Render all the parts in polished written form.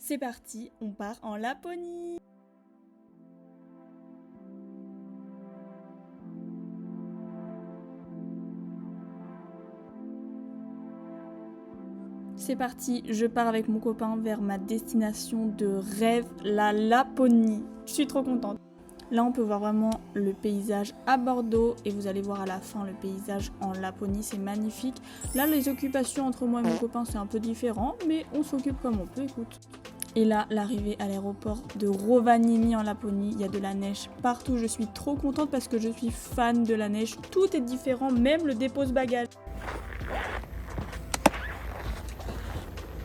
C'est parti, on part en Laponie. C'est parti, je pars avec mon copain vers ma destination de rêve, la Laponie. Je suis trop contente. Là, on peut voir vraiment le paysage à Bordeaux et vous allez voir à la fin le paysage en Laponie, c'est magnifique. Là, les occupations entre moi et mon copain, c'est un peu différent, mais on s'occupe comme on peut, écoute. Et là, l'arrivée à l'aéroport de Rovaniemi en Laponie, il y a de la neige partout. Je suis trop contente parce que je suis fan de la neige. Tout est différent, même le dépose-bagages.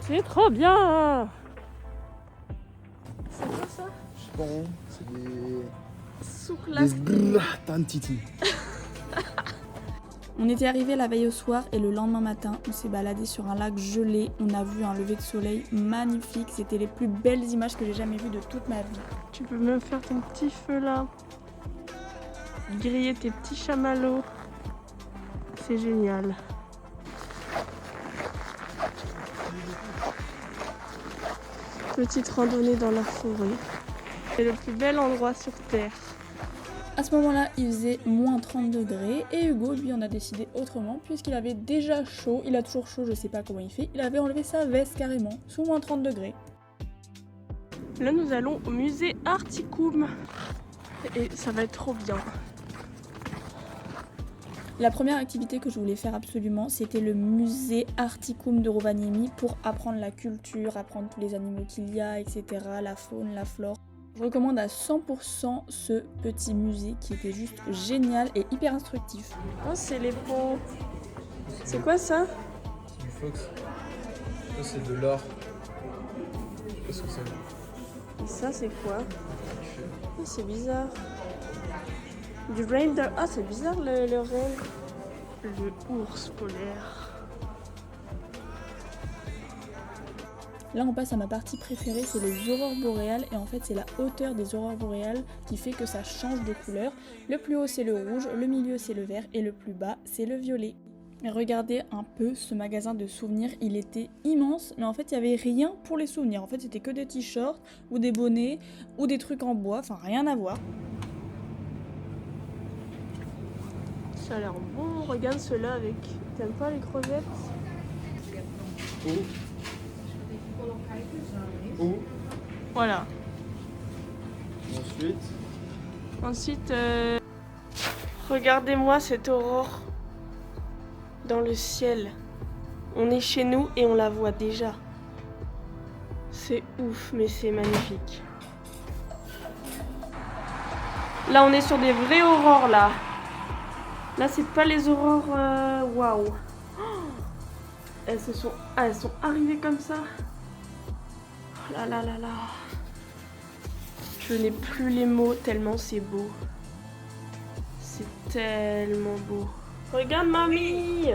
C'est trop bien! C'est quoi ça? Je sais pas, hein, c'est des Souklas. tantiti. On était arrivé la veille au soir et le lendemain matin, on s'est baladé sur un lac gelé. On a vu un lever de soleil magnifique. C'était les plus belles images que j'ai jamais vues de toute ma vie. Tu peux même faire ton petit feu là. Griller tes petits chamallows. C'est génial. Petite randonnée dans la forêt. C'est le plus bel endroit sur Terre. À ce moment-là, il faisait moins 30 degrés et Hugo, lui, en a décidé autrement puisqu'il avait déjà chaud. Il a toujours chaud, je sais pas comment il fait. Il avait enlevé sa veste carrément, sous moins 30 degrés. Là, nous allons au musée Articum. Et ça va être trop bien. La première activité que je voulais faire absolument, c'était le musée Articum de Rovaniemi pour apprendre la culture, apprendre tous les animaux qu'il y a, etc., la faune, la flore. Je recommande à 100% ce petit musée qui était juste génial et hyper instructif. Oh, c'est les pots. C'est quoi ça? C'est du fox. Ça, c'est de l'or. Je sais pas ce que c'est. Et ça, c'est quoi? Oh, c'est bizarre. Du reindeer. Ah, c'est bizarre le reine. Le ours polaire. Là, on passe à ma partie préférée, c'est les aurores boréales. Et en fait, c'est la hauteur des aurores boréales qui fait que ça change de couleur. Le plus haut, c'est le rouge, le milieu, c'est le vert et le plus bas, c'est le violet. Et regardez un peu ce magasin de souvenirs, il était immense, mais en fait, il n'y avait rien pour les souvenirs. En fait, c'était que des t-shirts ou des bonnets ou des trucs en bois, enfin rien à voir. Ça a l'air bon. Regarde ceux-là avec. T'aimes pas les crevettes? Où Voilà. Ensuite, regardez-moi cette aurore dans le ciel. On est chez nous et on la voit déjà. C'est ouf, mais c'est magnifique. Là, on est sur des vraies aurores, là. Là, c'est pas les aurores... Waouh. Elles sont arrivées comme ça. Oh là là là là. Je n'ai plus les mots tellement c'est beau. C'est tellement beau. Regarde mamie.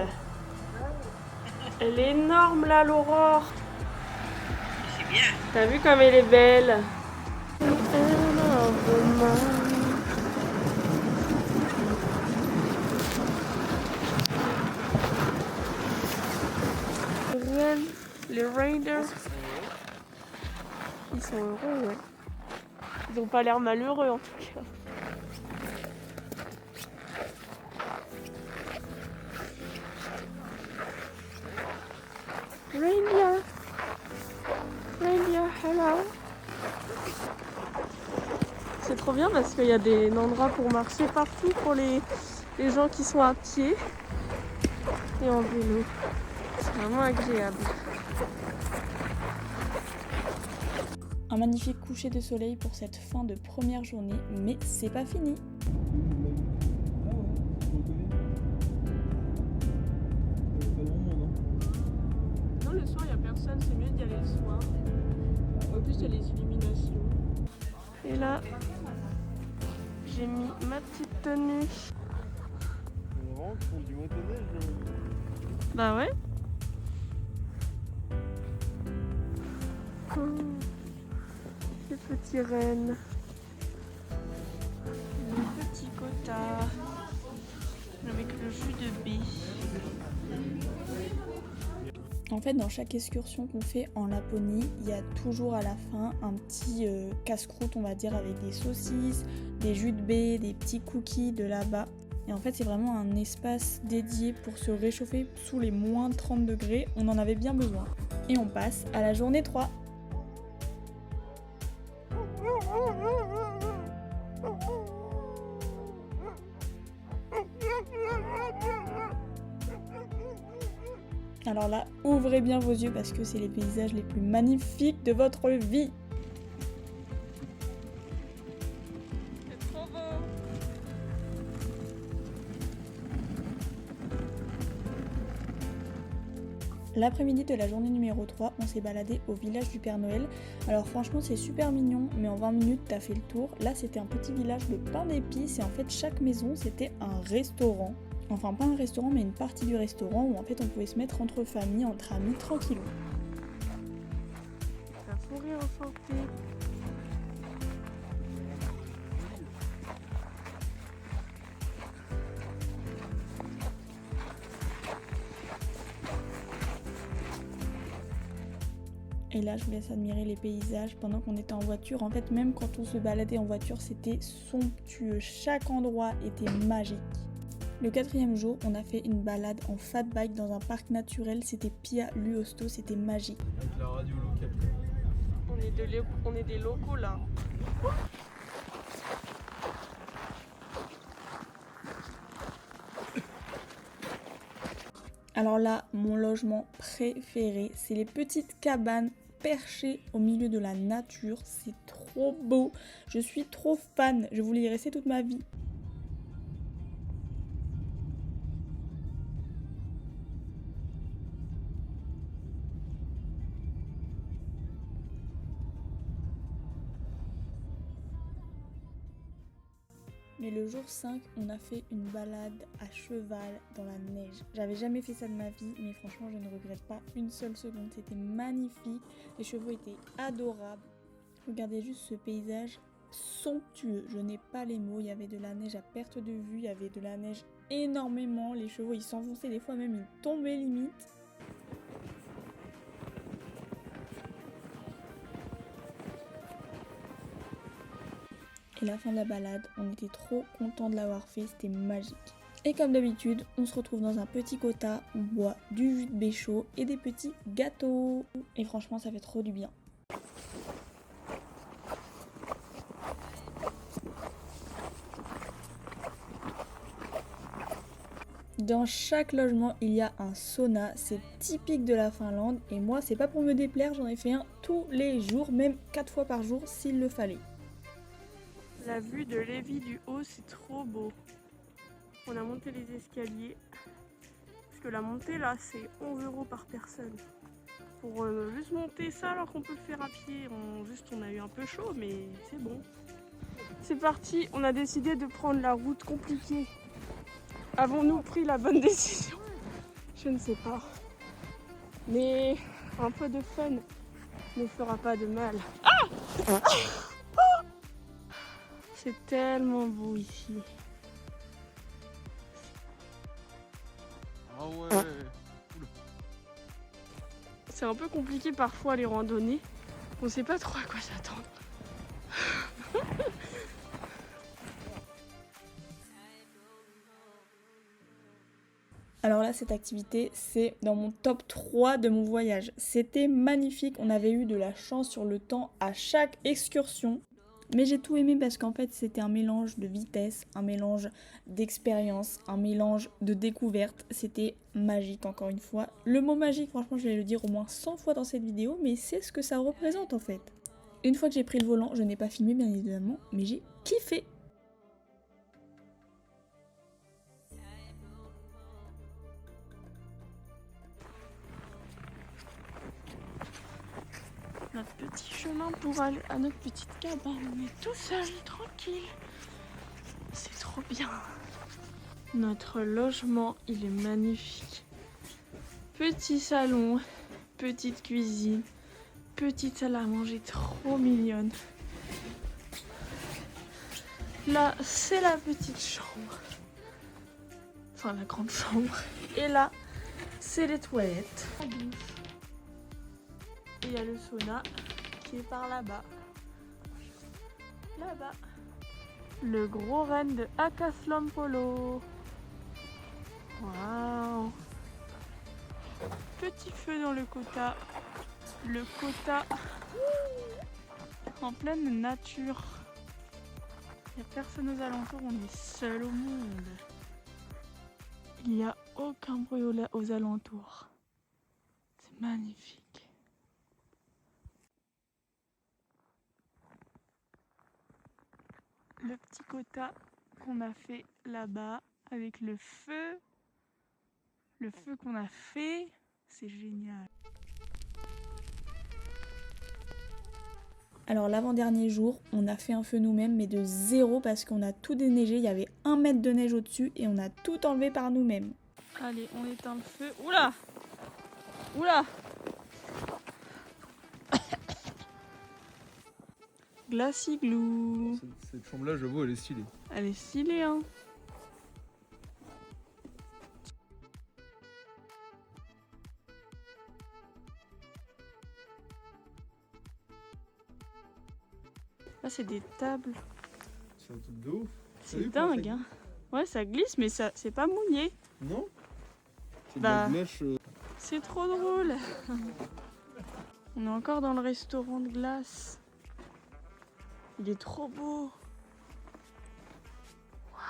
Elle est énorme là l'aurore. C'est bien. T'as vu comme elle est belle? Les Raiders. Ils sont heureux, ouais. Ils ont pas l'air malheureux en tout cas. Reindeer. Reindeer, hello. C'est trop bien parce qu'il y a des endroits pour marcher partout pour les gens qui sont à pied et en vélo. C'est vraiment agréable. Un magnifique coucher de soleil pour cette fin de première journée, mais c'est pas fini. Non, le soir, il n'y a personne, c'est mieux d'y aller le soir. En plus, il y a les illuminations. Et là, j'ai mis ma petite tenue. vraiment qui font du motoneige. Bah ouais. Oh, les petits rennes. Les petits quotas. Avec le jus de baie. En fait, dans chaque excursion qu'on fait en Laponie, il y a toujours à la fin un petit casse-croûte, on va dire, avec des saucisses, des jus de baie, des petits cookies de là-bas. Et en fait, c'est vraiment un espace dédié pour se réchauffer sous les moins 30 degrés. On en avait bien besoin. Et on passe à la journée 3. Alors là, ouvrez bien vos yeux parce que c'est les paysages les plus magnifiques de votre vie. C'est trop beau. L'après-midi de la journée numéro 3, on s'est baladé au village du Père Noël. Alors franchement, c'est super mignon, mais en 20 minutes, t'as fait le tour. Là, c'était un petit village de pain d'épices et en fait, chaque maison, c'était un restaurant. Enfin, pas un restaurant, mais une partie du restaurant où en fait, on pouvait se mettre entre familles, entre amis, tranquillou. La forêt enchantée. Et là, je vous laisse admirer les paysages pendant qu'on était en voiture. En fait, même quand on se baladait en voiture, c'était somptueux. Chaque endroit était magique. Le 4e jour, on a fait une balade en fat bike dans un parc naturel. C'était Pia Luosto, c'était magique. Avec la radio locale. On est des locaux là. Alors là, mon logement préféré, c'est les petites cabanes perchées au milieu de la nature. C'est trop beau. Je suis trop fan. Je voulais y rester toute ma vie. Mais le jour 5, on a fait une balade à cheval dans la neige. J'avais jamais fait ça de ma vie, mais franchement, je ne regrette pas une seule seconde. C'était magnifique. Les chevaux étaient adorables. Regardez juste ce paysage somptueux. Je n'ai pas les mots. Il y avait de la neige à perte de vue. Il y avait de la neige énormément. Les chevaux, ils s'enfonçaient. Des fois même, ils tombaient limite. Et la fin de la balade, on était trop contents de l'avoir fait, c'était magique. Et comme d'habitude, on se retrouve dans un petit quota, on boit du jus de baie chaud et des petits gâteaux. Et franchement, ça fait trop du bien. Dans chaque logement, il y a un sauna, c'est typique de la Finlande. Et moi, c'est pas pour me déplaire, j'en ai fait un tous les jours, même 4 fois par jour s'il le fallait. La vue de Lévis du haut, c'est trop beau. On a monté les escaliers. Parce que la montée là, c'est 11 € par personne. Pour juste monter ça alors qu'on peut le faire à pied. On a eu un peu chaud, mais c'est bon. C'est parti, on a décidé de prendre la route compliquée. Avons-nous pris la bonne décision? Je ne sais pas. Mais un peu de fun ne fera pas de mal. Ah! C'est tellement beau ici. Ah ouais. C'est un peu compliqué parfois les randonnées. On sait pas trop à quoi s'attendre. Alors là, cette activité, c'est dans mon top 3 de mon voyage. C'était magnifique, on avait eu de la chance sur le temps à chaque excursion. Mais j'ai tout aimé parce qu'en fait c'était un mélange de vitesse, un mélange d'expérience, un mélange de découverte. C'était magique encore une fois. Le mot magique, franchement je vais le dire au moins 100 fois dans cette vidéo, mais c'est ce que ça représente en fait. Une fois que j'ai pris le volant, je n'ai pas filmé bien évidemment, mais j'ai kiffé. Notre petit chemin pour aller à notre petite cabane. On est tout seul, tranquille. C'est trop bien. Notre logement, il est magnifique. Petit salon, petite cuisine, petite salle à manger trop mignonne. Là, c'est la petite chambre. Enfin, la grande chambre. Et là, c'est les toilettes. Et il y a le sauna qui est par là-bas. Là-bas. Le gros renne de Akaslam Polo. Waouh. Petit feu dans le quota. Le quota en pleine nature. Il n'y a personne aux alentours, on est seul au monde. Il n'y a aucun bruit aux alentours. C'est magnifique. Le petit quota qu'on a fait là-bas avec le feu. Le feu qu'on a fait, c'est génial. Alors l'avant-dernier jour, on a fait un feu nous-mêmes, mais de zéro parce qu'on a tout déneigé. Il y avait 1 mètre de neige au-dessus et on a tout enlevé par nous-mêmes. Allez, on éteint le feu. Oula! Oula! Glacy Glue. Cette chambre-là, j'avoue, elle est stylée. Elle est stylée, hein? Là, c'est des tables. C'est un truc de ouf. C'est dingue, hein? Ouais, ça glisse, mais ça, c'est pas mouillé. Non? C'est Bah, de la gloche. C'est trop drôle. On est encore dans le restaurant de glace. Il est trop beau. Waouh.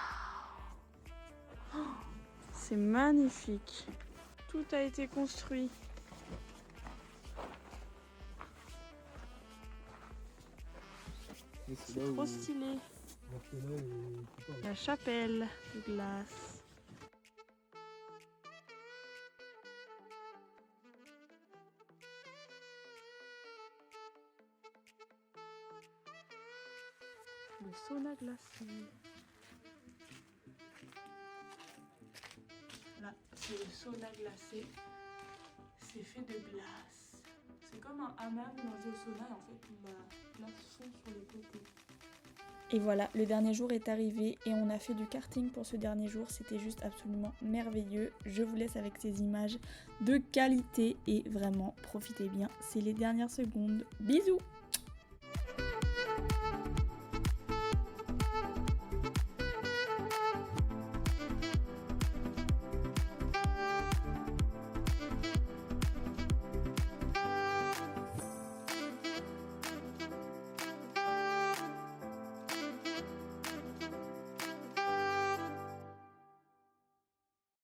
Oh, c'est magnifique. Tout a été construit. C'est trop stylé. La chapelle de glace. Le sauna glacé. Là, c'est le sauna glacé. C'est fait de glace. C'est comme un hammam dans le sauna et en fait la glace fond sur les côtés. Et voilà, le dernier jour est arrivé et on a fait du karting pour ce dernier jour. C'était juste absolument merveilleux. Je vous laisse avec ces images de qualité et vraiment profitez bien. C'est les dernières secondes. Bisous!